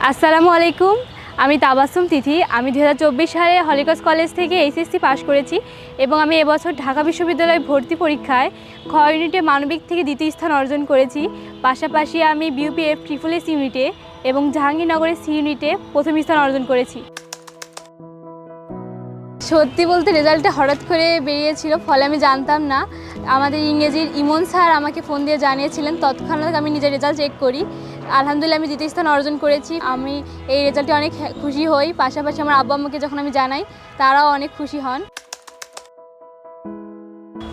আসসালামু আলাইকুম। আমি তাবাসসুম তিথি। আমি 2024 সালে হলিক্রস কলেজ থেকে এইচএসসি পাশ করেছি এবং আমি এবছর ঢাকা বিশ্ববিদ্যালয়ে ভর্তি পরীক্ষায় খ ইউনিটে মানবিক থেকে দ্বিতীয় স্থান অর্জন করেছি। পাশাপাশি আমি বিউপিএফ ট্রিপল-এস ইউনিটে এবং জাহাঙ্গীরনগরের সি ইউনিটে প্রথম স্থান অর্জন করেছি। সত্যি বলতে রেজাল্টটা হঠাৎ করে বেরিয়েছিল, ফলে আমি জানতাম না। আমাদের ইংরেজির ইমন স্যার আমাকে ফোন দিয়ে জানিয়েছিলেন, তৎক্ষণাৎ আমি নিজের রেজাল্ট চেক করি। আলহামদুলিল্লাহ আমি দ্বিতীয় স্থান অর্জন করেছি। আমি এই রেজাল্টে অনেক খুশি হই। পাশাপাশি আমার আব্বু আম্মুকে যখন আমি জানাই, তারাও অনেক খুশি হন।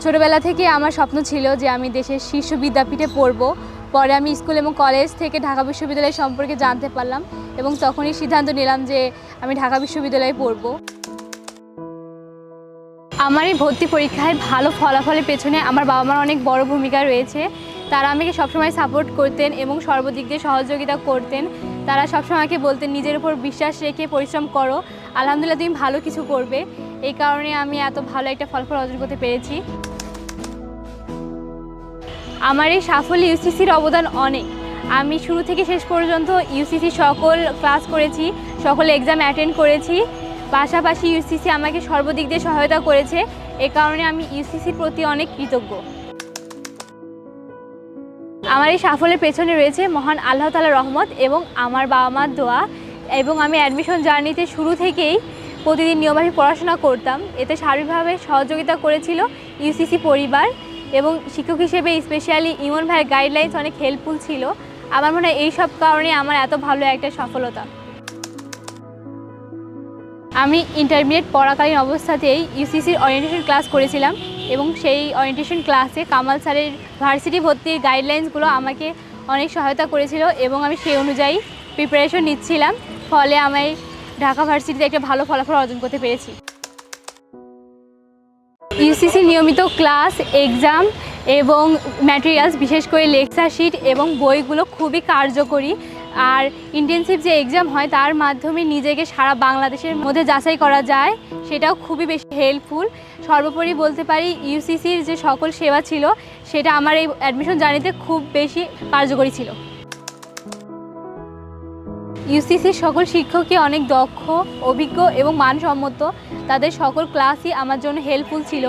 ছোটোবেলা থেকে আমার স্বপ্ন ছিল যে আমি দেশের শীর্ষ বিদ্যাপীঠে পড়ব। পরে আমি স্কুল এবং কলেজ থেকে ঢাকা বিশ্ববিদ্যালয় সম্পর্কে জানতে পারলাম এবং তখনই সিদ্ধান্ত নিলাম যে আমি ঢাকা বিশ্ববিদ্যালয়ে পড়ব। আমার এই ভর্তি পরীক্ষায় ভালো ফলাফলের পেছনে আমার বাবা মার অনেক বড় ভূমিকা রয়েছে। তারা আমাকে সবসময় সাপোর্ট করতেন এবং সর্বদিক দিয়ে সহযোগিতা করতেন। তারা সবসময় আমাকে বলতেন, নিজের উপর বিশ্বাস রেখে পরিশ্রম করো, আলহামদুলিল্লাহ তুমি ভালো কিছু করবে। এই কারণে আমি এত ভালো একটা ফলাফল অর্জন করতে পেরেছি। আমার এই সাফল্যে ইউসিসির অবদান অনেক। আমি শুরু থেকে শেষ পর্যন্ত ইউসিসি সকল ক্লাস করেছি, সকল এক্সাম অ্যাটেন্ড করেছি। পাশাপাশি ইউসিসি আমাকে সর্বদিক দিয়ে সহায়তা করেছে। এ কারণে আমি ইউসিসির প্রতি অনেক কৃতজ্ঞ। আমার এই সাফল্যের পেছনে রয়েছে মহান আল্লাহ তাআলার রহমত এবং আমার বাবা মার দোয়া। এবং আমি অ্যাডমিশন জার্নিতে শুরু থেকেই প্রতিদিন নিয়মিত পড়াশোনা করতাম। এতে সার্বিকভাবে সহযোগিতা করেছিল ইউসিসি পরিবার এবং শিক্ষক হিসেবে স্পেশালি ইমন ভাইয়ের গাইডলাইন্স অনেক হেল্পফুল ছিল। আমার মনে হয় এইসব কারণে আমার এত ভালো একটা সফলতা। আমি ইন্টারমিডিয়েট পড়াকালীন অবস্থাতেই ইউসিসির ওরিয়েন্টেশন ক্লাস করেছিলাম এবং সেই ওরিয়েন্টেশন ক্লাসে কামাল স্যারের ভার্সিটি ভর্তির গাইডলাইন্সগুলো আমাকে অনেক সহায়তা করেছিল এবং আমি সেই অনুযায়ী প্রিপারেশন নিচ্ছিলাম। ফলে আমি ঢাকা ভার্সিটিতে একটা ভালো ফলাফল অর্জন করতে পেরেছি। ইউসিসি নিয়মিত ক্লাস, এক্সাম এবং ম্যাটেরিয়ালস, বিশেষ করে লেকচার শিট এবং বইগুলো খুবই কার্যকরী। আর ইন্টেনসিভ যে এক্সাম হয় তার মাধ্যমে নিজেকে সারা বাংলাদেশের মধ্যে যাচাই করা যায়, সেটাও খুবই বেশি হেল্পফুল। সর্বোপরি বলতে পারি ইউসিসির যে সকল সেবা ছিল সেটা আমার এই অ্যাডমিশন জার্নিতে খুব বেশি কার্যকরী ছিল। ইউসিসির সকল শিক্ষকই অনেক দক্ষ, অভিজ্ঞ এবং মানসম্মত। তাদের সকল ক্লাসই আমার জন্য হেল্পফুল ছিল।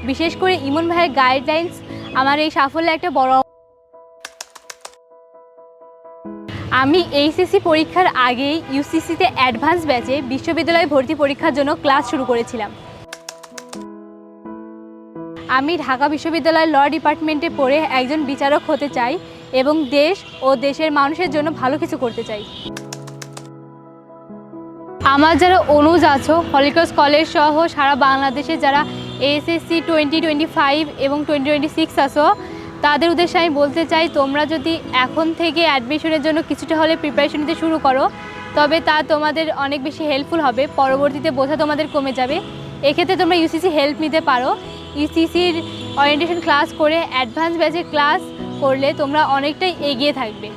বিশেষ করে ইমন ভাইয়ের গাইডলাইন্স আমার এই সাফল্যে একটা বড়। আমি এইচএসসি পরীক্ষার আগেই ইউসিসিতে অ্যাডভান্স ব্যাচে বিশ্ববিদ্যালয়ে ভর্তি পরীক্ষার জন্য ক্লাস শুরু করেছিলাম। আমি ঢাকা বিশ্ববিদ্যালয়ের ল ডিপার্টমেন্টে পড়ে একজন বিচারক হতে চাই এবং দেশ ও দেশের মানুষের জন্য ভালো কিছু করতে চাই। আমার যারা অনুজ আছো হলিক্রস কলেজ সহ সারা বাংলাদেশে যারা এসএসসি 2025 এবং 2026 আছো, তাদের উদ্দেশ্যে আমি বলতে চাই, তোমরা যদি এখন থেকে অ্যাডমিশনের জন্য কিছুটা হলে প্রিপারেশন নিতে শুরু করো, তবে তা তোমাদের অনেক বেশি হেল্পফুল হবে। পরবর্তীতে বোঝা তোমাদের কমে যাবে। এক্ষেত্রে তোমরা ইউসিসি হেল্প নিতে পারো। ইউসিসির ওরিয়েন্টেশন ক্লাস করে অ্যাডভান্স ব্যাচে ক্লাস করলে তোমরা অনেকটাই এগিয়ে থাকবে।